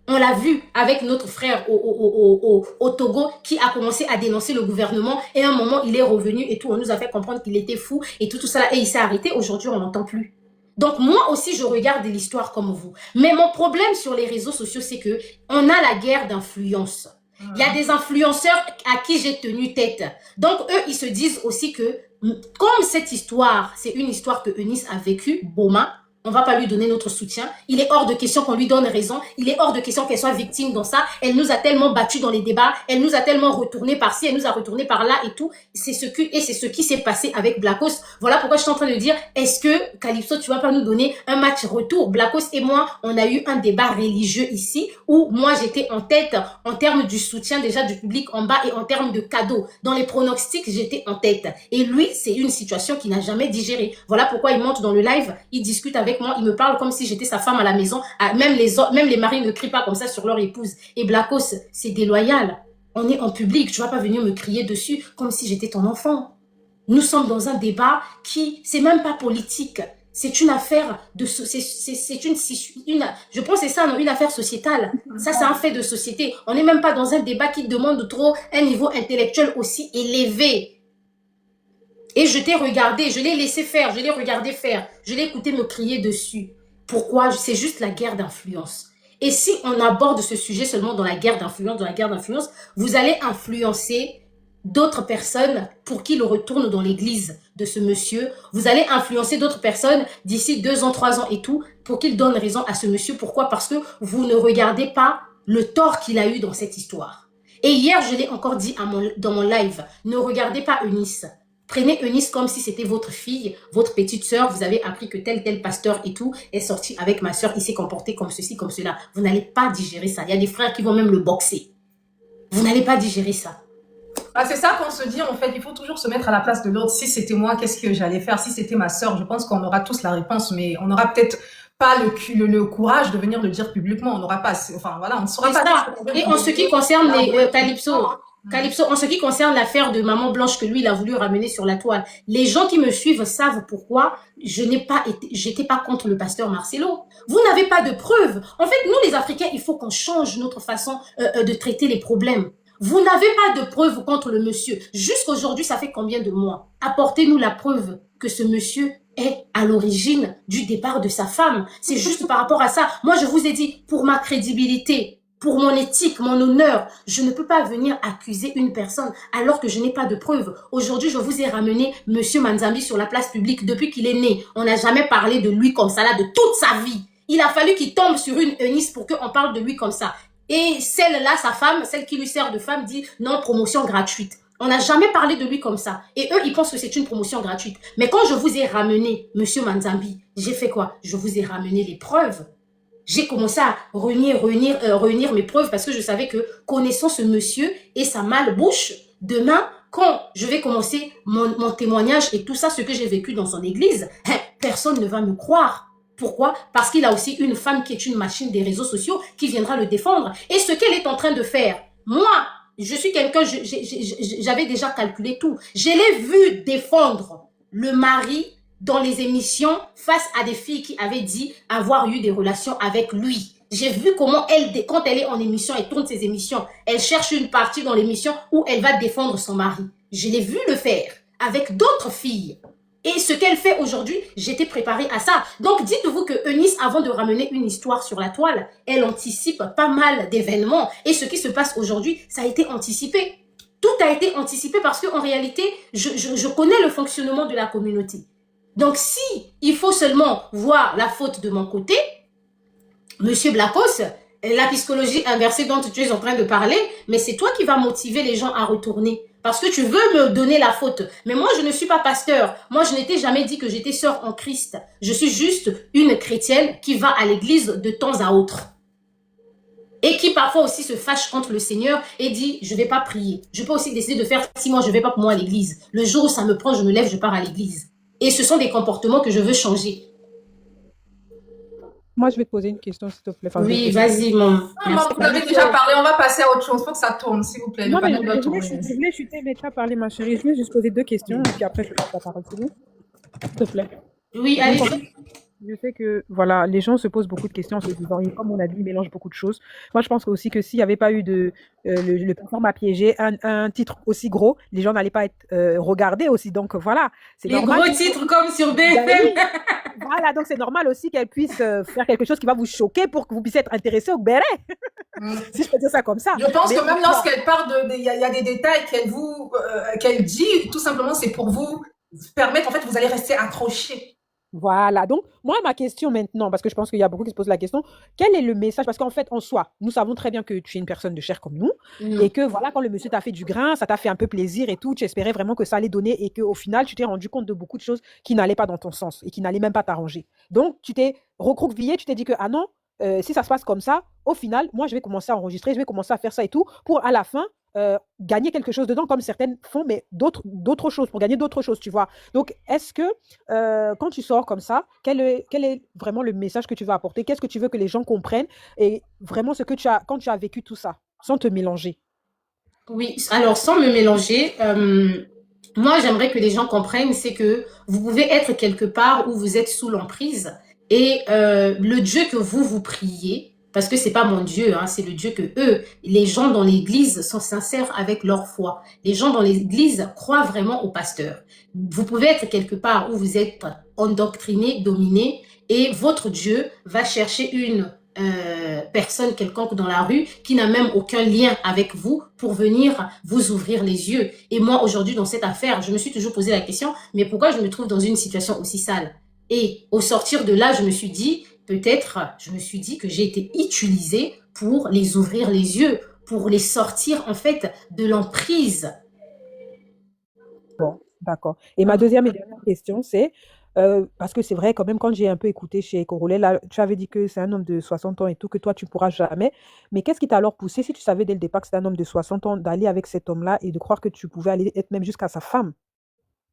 On l'a vu avec notre frère au Togo qui a commencé à dénoncer le gouvernement et à un moment, il est revenu et tout. On nous a fait comprendre qu'il était fou et tout ça là, et il s'est arrêté. Aujourd'hui, on n'entend plus. Donc, moi aussi, je regarde l'histoire comme vous. Mais mon problème sur les réseaux sociaux, c'est que on a la guerre d'influence. Il y a des influenceurs à qui j'ai tenu tête. Donc, eux, ils se disent aussi que, comme cette histoire, c'est une histoire que Eunice a vécue, Boma, on va pas lui donner notre soutien. Il est hors de question qu'on lui donne raison. Il est hors de question qu'elle soit victime dans ça. Elle nous a tellement battus dans les débats. Elle nous a tellement retourné par-ci, elle nous a retourné par-là et tout. C'est ce qui s'est passé avec Blackos. Voilà pourquoi je suis en train de dire, est-ce que, Calypso, tu vas pas nous donner un match retour? Blackos et moi, on a eu un débat religieux ici où moi, j'étais en tête en termes du soutien déjà du public en bas et en termes de cadeaux. Dans les pronostics, j'étais en tête. Et lui, c'est une situation qu'il n'a jamais digérée. Voilà pourquoi il monte dans le live, il discute avec moi, il me parle comme si j'étais sa femme à la maison. Même les maris ne crient pas comme ça sur leur épouse. Et Blackos, c'est déloyal. On est en public, tu vas pas venir me crier dessus comme si j'étais ton enfant. Nous sommes dans un débat qui, c'est même pas politique. C'est une affaire de, je pense que c'est ça, non, une affaire sociétale. Ça, c'est un fait de société. On n'est même pas dans un débat qui demande trop un niveau intellectuel aussi élevé. Et je t'ai regardé, je l'ai laissé faire, je l'ai regardé faire, je l'ai écouté me crier dessus. Pourquoi? C'est juste la guerre d'influence. Et si on aborde ce sujet seulement dans la guerre d'influence, vous allez influencer d'autres personnes pour qu'il retourne dans l'église de ce monsieur. Vous allez influencer d'autres personnes d'ici 2 ans, 3 ans et tout, pour qu'il donne raison à ce monsieur. Pourquoi? Parce que vous ne regardez pas le tort qu'il a eu dans cette histoire. Et hier, je l'ai encore dit dans mon live, ne regardez pas Eunice. Prenez Eunice comme si c'était votre fille, votre petite sœur. Vous avez appris que tel pasteur et tout est sorti avec ma sœur. Il s'est comporté comme ceci, comme cela. Vous n'allez pas digérer ça. Il y a des frères qui vont même le boxer. Vous n'allez pas digérer ça. Ah, c'est ça qu'on se dit, en fait, il faut toujours se mettre à la place de l'autre. Si c'était moi, qu'est-ce que j'allais faire? Si c'était ma sœur, je pense qu'on aura tous la réponse, mais on n'aura peut-être pas le courage de venir le dire publiquement. On n'aura pas, enfin voilà, on ne saura pas. Ça. Et en ce qui concerne les Calypso, en ce qui concerne l'affaire de Maman Blanche que lui, il a voulu ramener sur la toile, les gens qui me suivent savent pourquoi j'étais pas contre le pasteur Marcelo. Vous n'avez pas de preuves. En fait, nous, les Africains, il faut qu'on change notre façon de traiter les problèmes. Vous n'avez pas de preuves contre le monsieur. Jusqu'aujourd'hui, ça fait combien de mois? Apportez-nous la preuve que ce monsieur est à l'origine du départ de sa femme. C'est juste par rapport à ça. Moi, je vous ai dit, pour ma crédibilité, pour mon éthique, mon honneur, je ne peux pas venir accuser une personne alors que je n'ai pas de preuves. Aujourd'hui, je vous ai ramené monsieur Manzambi sur la place publique depuis qu'il est né. On n'a jamais parlé de lui comme ça là de toute sa vie. Il a fallu qu'il tombe sur une Eunice pour qu'on parle de lui comme ça. Et celle-là, sa femme, celle qui lui sert de femme, dit non, promotion gratuite. On n'a jamais parlé de lui comme ça. Et eux, ils pensent que c'est une promotion gratuite. Mais quand je vous ai ramené monsieur Manzambi, j'ai fait quoi? Je vous ai ramené les preuves. J'ai commencé à réunir mes preuves parce que je savais que connaissant ce monsieur et sa malbouche, demain, quand je vais commencer mon témoignage et tout ça, ce que j'ai vécu dans son église, personne ne va me croire. Pourquoi? Parce qu'il a aussi une femme qui est une machine des réseaux sociaux qui viendra le défendre. Et ce qu'elle est en train de faire, moi, je suis quelqu'un, j'avais déjà calculé tout. Je l'ai vu défendre le mari dans les émissions face à des filles qui avaient dit avoir eu des relations avec lui. J'ai vu comment quand elle est en émission, elle tourne ses émissions, elle cherche une partie dans l'émission où elle va défendre son mari. Je l'ai vu le faire avec d'autres filles. Et ce qu'elle fait aujourd'hui, j'étais préparée à ça. Donc, dites-vous que Eunice, avant de ramener une histoire sur la toile, elle anticipe pas mal d'événements. Et ce qui se passe aujourd'hui, ça a été anticipé. Tout a été anticipé parce qu'en réalité, je connais le fonctionnement de la communauté. Donc, si il faut seulement voir la faute de mon côté, Monsieur Blackos, la psychologie inversée dont tu es en train de parler, mais c'est toi qui vas motiver les gens à retourner. Parce que tu veux me donner la faute. Mais moi, je ne suis pas pasteur. Moi, je n'étais jamais dit que j'étais sœur en Christ. Je suis juste une chrétienne qui va à l'église de temps à autre. Et qui parfois aussi se fâche contre le Seigneur et dit, je vais pas prier. Je peux aussi décider de faire 6 mois, je vais pas pour moi à l'église. Le jour où ça me prend, je me lève, je pars à l'église. Et ce sont des comportements que je veux changer. Moi, je vais te poser une question, s'il te plaît. Enfin, oui, vas-y, maman. Vous avez déjà parlé, on va passer à autre chose. Il faut que ça tourne, s'il vous plaît. Non, mais je voulais chuter, mais tu as parlé, ma chérie. Je voulais juste poser 2 questions, et puis après, je vais prendre la parole. C'est bon? S'il te plaît. Oui, allez-y. Je sais que, voilà, les gens se posent beaucoup de questions en se disant, comme on a dit, ils mélangent beaucoup de choses. Moi, je pense aussi que s'il n'y avait pas eu le plateforme à piéger, un titre aussi gros, les gens n'allaient pas être regardés aussi. Donc, voilà. Les normal, gros titres comme sur BFM. Voilà, donc c'est normal aussi qu'elle puisse faire quelque chose qui va vous choquer pour que vous puissiez être intéressé au béret. Si je peux dire ça comme ça. Je pense que même lorsqu'elle parle il y a des détails qu'elle dit, tout simplement, c'est pour vous permettre, en fait, vous allez rester accroché. Voilà. Donc, moi, ma question maintenant, parce que je pense qu'il y a beaucoup qui se posent la question, quel est le message? Parce qu'en fait, en soi, nous savons très bien que tu es une personne de chair comme nous et que voilà, quand le monsieur t'a fait du grain, ça t'a fait un peu plaisir et tout, tu espérais vraiment que ça allait donner et qu'au final, tu t'es rendu compte de beaucoup de choses qui n'allaient pas dans ton sens et qui n'allaient même pas t'arranger. Donc, tu t'es recroquevillé, tu t'es dit que, ah non, si ça se passe comme ça, au final, moi, je vais commencer à enregistrer, je vais commencer à faire ça et tout, pour à la fin, gagner quelque chose dedans, comme certaines font, mais d'autres choses, pour gagner d'autres choses, tu vois. Donc, est-ce que quand tu sors comme ça, quel est vraiment le message que tu veux apporter? Qu'est-ce que tu veux que les gens comprennent? Et vraiment ce que tu as, quand tu as vécu tout ça, sans te mélanger. Oui, alors sans me mélanger, moi j'aimerais que les gens comprennent, c'est que vous pouvez être quelque part où vous êtes sous l'emprise et le Dieu que vous priez, parce que c'est pas mon Dieu, hein, c'est le Dieu que eux, les gens dans l'église sont sincères avec leur foi. Les gens dans l'église croient vraiment au pasteur. Vous pouvez être quelque part où vous êtes endoctriné, dominé, et votre Dieu va chercher une personne quelconque dans la rue qui n'a même aucun lien avec vous pour venir vous ouvrir les yeux. Et moi, aujourd'hui, dans cette affaire, je me suis toujours posé la question, mais pourquoi je me trouve dans une situation aussi sale? Et au sortir de là, je me suis dit, peut-être, je me suis dit que j'ai été utilisée pour les ouvrir les yeux, pour les sortir, en fait, de l'emprise. Bon, d'accord. Et ma deuxième et dernière question, c'est, parce que c'est vrai, quand même, quand j'ai un peu écouté chez Corolet, là, tu avais dit que c'est un homme de 60 ans et tout, que toi, tu pourras jamais. Mais qu'est-ce qui t'a alors poussé, si tu savais dès le départ que c'était un homme de 60 ans, d'aller avec cet homme-là et de croire que tu pouvais aller être même jusqu'à sa femme?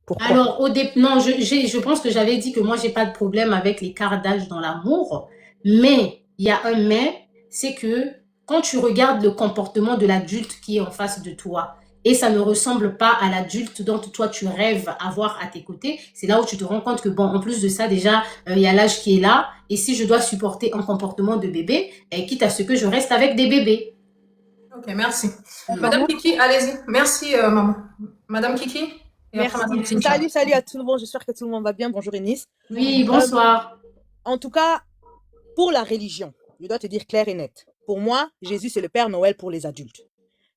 Pourquoi? Alors, non, je pense que j'avais dit que moi, j'ai pas de problème avec l'écart d'âge dans l'amour, mais il y a un mais, c'est que quand tu regardes le comportement de l'adulte qui est en face de toi, et ça ne ressemble pas à l'adulte dont toi tu rêves avoir à tes côtés, c'est là où tu te rends compte que bon, en plus de ça, déjà, il y a l'âge qui est là, et si je dois supporter un comportement de bébé, quitte à ce que je reste avec des bébés. Ok, merci. Madame Maman, Kiki, allez-y. Merci, maman. Madame Kiki et après Madame Merci. Cynthia. Salut à tout le monde. J'espère que tout le monde va bien. Bonjour, Eunice. Oui, bonsoir. En tout cas, pour la religion, je dois te dire clair et net. Pour moi, Jésus, c'est le Père Noël pour les adultes.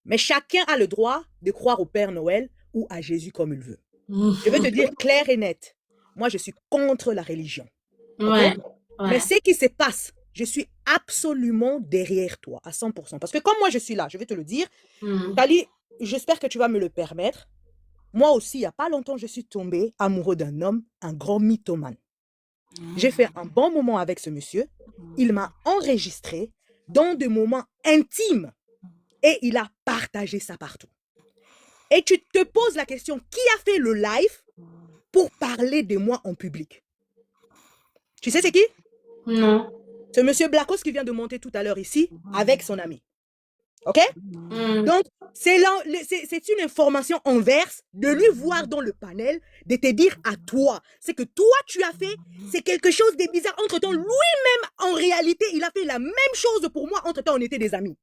Mais chacun a le droit de croire au Père Noël ou à Jésus comme il veut. Je veux te dire clair et net. Moi, je suis contre la religion. Ouais, Mais ouais. ce qui se passe, je suis absolument derrière toi, à 100%. Parce que comme moi, je suis là, je vais te le dire. Kali, j'espère que tu vas me le permettre. Moi aussi, il n'y a pas longtemps, je suis tombée amoureux d'un homme, un grand mythomane. J'ai fait un bon moment avec ce monsieur. Il m'a enregistré dans des moments intimes et il a partagé ça partout. Et tu te poses la question, qui a fait le live pour parler de moi en public? Tu sais c'est qui? Non. Ce monsieur Blacos qui vient de monter tout à l'heure ici avec son ami. OK? Donc, c'est une information inverse de lui voir dans le panel, de te dire à toi, c'est que toi tu as fait, c'est quelque chose de bizarre. Entre-temps, lui-même, en réalité, il a fait la même chose pour moi. Entre-temps, on était des amis.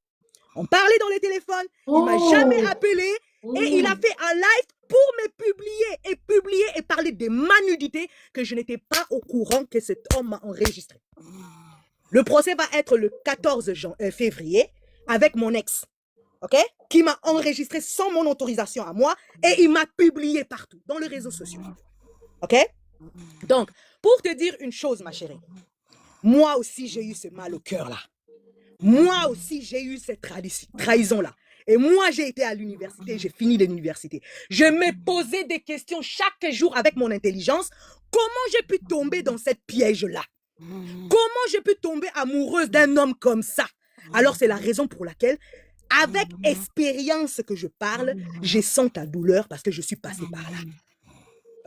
On parlait dans les téléphones, il m'a jamais appelé et il a fait un live pour me publier et parler de ma nudité que je n'étais pas au courant que cet homme m'a enregistré. Le procès va être le 14 février avec mon ex. OK? Qui m'a enregistré sans mon autorisation à moi et il m'a publié partout, dans les réseaux sociaux. OK? Donc, pour te dire une chose, ma chérie, moi aussi, j'ai eu ce mal au cœur là. Moi aussi, j'ai eu cette trahison-là. Et moi, j'ai été à l'université, j'ai fini l'université. Je me posais des questions chaque jour avec mon intelligence. Comment j'ai pu tomber dans cette piège-là? Comment j'ai pu tomber amoureuse d'un homme comme ça? Alors, c'est la raison pour laquelle, avec expérience que je parle, je sens ta douleur parce que je suis passée par là.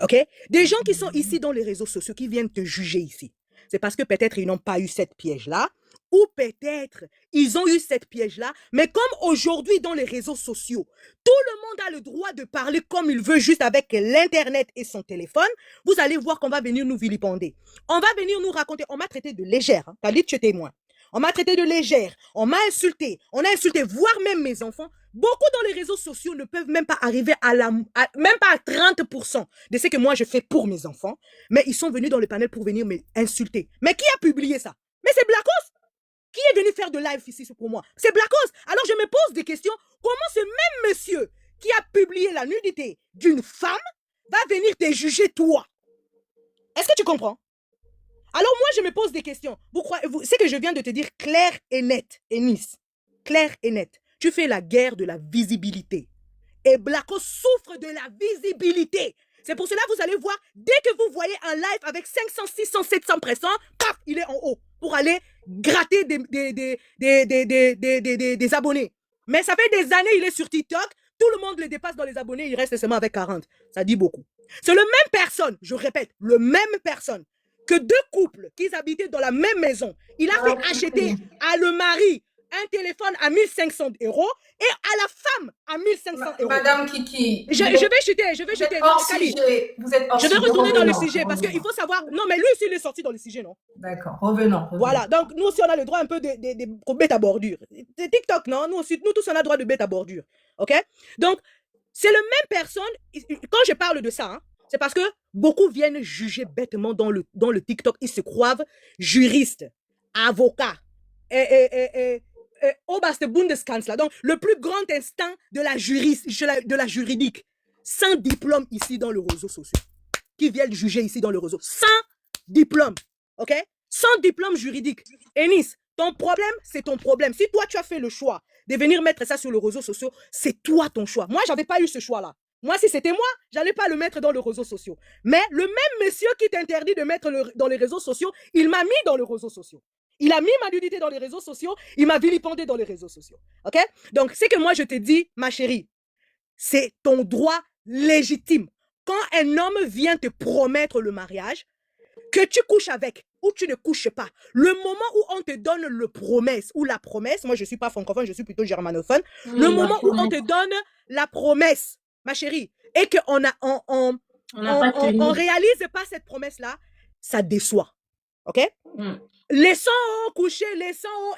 OK? Des gens qui sont ici dans les réseaux sociaux, qui viennent te juger ici, c'est parce que peut-être ils n'ont pas eu cette piège-là, ou peut-être ils ont eu cette piège-là, mais comme aujourd'hui dans les réseaux sociaux, tout le monde a le droit de parler comme il veut juste avec l'Internet et son téléphone, vous allez voir qu'on va venir nous vilipender. On va venir nous raconter, on m'a traité de légère, hein, Khalid, tu es témoin. On m'a traité de légère, on m'a insulté, on a insulté, voire même mes enfants. Beaucoup dans les réseaux sociaux ne peuvent même pas arriver même pas à 30% de ce que moi je fais pour mes enfants, mais ils sont venus dans le panel pour venir m'insulter. Mais qui a publié ça? Mais c'est Blacos qui est venu faire de live ici pour moi. C'est Blacos. Alors je me pose des questions. Comment ce même monsieur qui a publié la nudité d'une femme va venir te juger toi? Est-ce que tu comprends? Alors moi, je me pose des questions. C'est que je viens de te dire clair et net, Eunice. Clair et net. Tu fais la guerre de la visibilité. Et Blacko souffre de la visibilité. C'est pour cela que vous allez voir, dès que vous voyez un live avec 500, 600, 700 pressants, paf, il est en haut pour aller gratter des abonnés. Mais ça fait des années, il est sur TikTok, tout le monde le dépasse dans les abonnés, il reste seulement avec 40. Ça dit beaucoup. C'est le même personne, je répète, le même personne, que deux couples qui habitaient dans la même maison. Il a fait acheter à le mari un téléphone à 1500 € et à la femme à 1500 €. Madame Kiki. Je vais chuter. Vous êtes hors je vais sujet. retourner dans le sujet parce qu'il faut savoir. Non, mais lui aussi, il est sorti dans le sujet, non? D'accord, revenons. Voilà, donc nous aussi, on a le droit un peu de bête à bordure. C'est TikTok, non? Nous tous, on a le droit de bête à bordure. OK? Donc, c'est la même personne. Quand je parle de ça, hein, c'est parce que beaucoup viennent juger bêtement dans le TikTok. Ils se croient juristes, avocats, Oberste Bundeskanzler, donc le plus grand instant de la juridique, sans diplôme ici dans le réseau social, qui viennent juger ici dans le réseau, sans diplôme, ok? Sans diplôme juridique. Eunice, ton problème, c'est ton problème. Si toi, tu as fait le choix de venir mettre ça sur le réseau social, c'est toi ton choix. Moi, j'avais pas eu ce choix-là. Moi, si c'était moi, j'allais pas le mettre dans les réseaux sociaux. Mais le même monsieur qui t'interdit de mettre dans les réseaux sociaux, il m'a mis dans les réseaux sociaux. Il a mis ma nudité dans les réseaux sociaux, il m'a vilipendé dans les réseaux sociaux. OK? Donc, c'est que moi, je te dis, ma chérie, c'est ton droit légitime. Quand un homme vient te promettre le mariage, que tu couches avec ou tu ne couches pas, le moment où on te donne le promesse ou la promesse, moi, je ne suis pas francophone, je suis plutôt germanophone, le moment où on te donne la promesse, ma chérie, et qu'on on réalise pas cette promesse-là, ça déçoit. OK? Laissons coucher,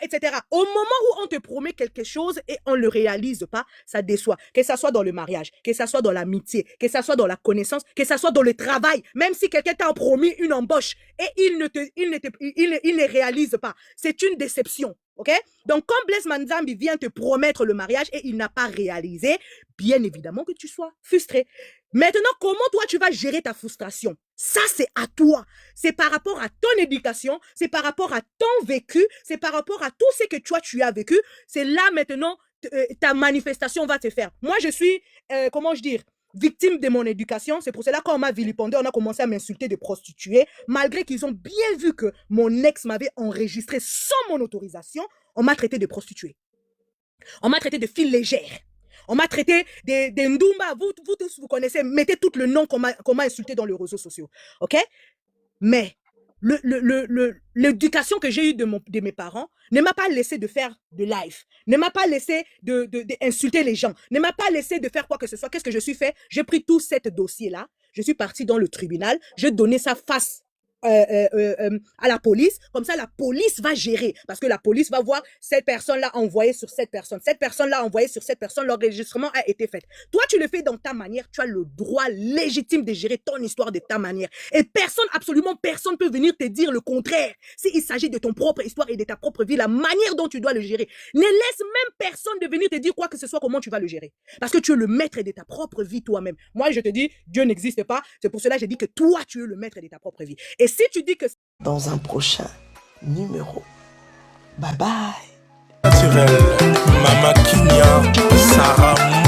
etc. Au moment où on te promet quelque chose et on ne le réalise pas, ça déçoit. Que ça soit dans le mariage, que ça soit dans l'amitié, que ça soit dans la connaissance, que ça soit dans le travail, même si quelqu'un t'a promis une embauche et il ne réalise pas. C'est une déception. OK? Donc, quand Blaise Manzambi vient te promettre le mariage et il n'a pas réalisé, bien évidemment que tu sois frustré. Maintenant, comment toi, tu vas gérer ta frustration? Ça, c'est à toi. C'est par rapport à ton éducation, c'est par rapport à ton vécu, c'est par rapport à tout ce que toi, tu as vécu. C'est là, maintenant, ta manifestation va te faire. Moi, je suis, victime de mon éducation. C'est pour cela qu'on m'a vilipendé, on a commencé à m'insulter de prostituée. Malgré qu'ils ont bien vu que mon ex m'avait enregistré sans mon autorisation, on m'a traité de prostituée. On m'a traité de fille légère. On m'a traité de Ndumba. Vous tous, vous connaissez. Mettez tout le nom qu'on m'a insulté dans les réseaux sociaux. OK? Mais l'éducation que j'ai eue de mes parents ne m'a pas laissé de faire de live, ne m'a pas laissé d'insulter les gens, ne m'a pas laissé de faire quoi que ce soit. Qu'est-ce que je suis fait? J'ai pris tout ce dossier-là, je suis partie dans le tribunal, j'ai donné ça face à la police, comme ça la police va gérer, parce que la police va voir cette personne-là envoyée sur cette personne-là envoyée sur cette personne, l'enregistrement a été fait. Toi, tu le fais dans ta manière, tu as le droit légitime de gérer ton histoire de ta manière. Et personne, absolument personne peut venir te dire le contraire. S'il s'agit de ton propre histoire et de ta propre vie, la manière dont tu dois le gérer. Ne laisse même personne de venir te dire quoi que ce soit, comment tu vas le gérer. Parce que tu es le maître de ta propre vie toi-même. Moi, je te dis, Dieu n'existe pas. C'est pour cela que je dis que toi, tu es le maître de ta propre vie. Et si tu dis que... Dans un prochain numéro. Bye bye. Naturel, Mama Kinya, Sarah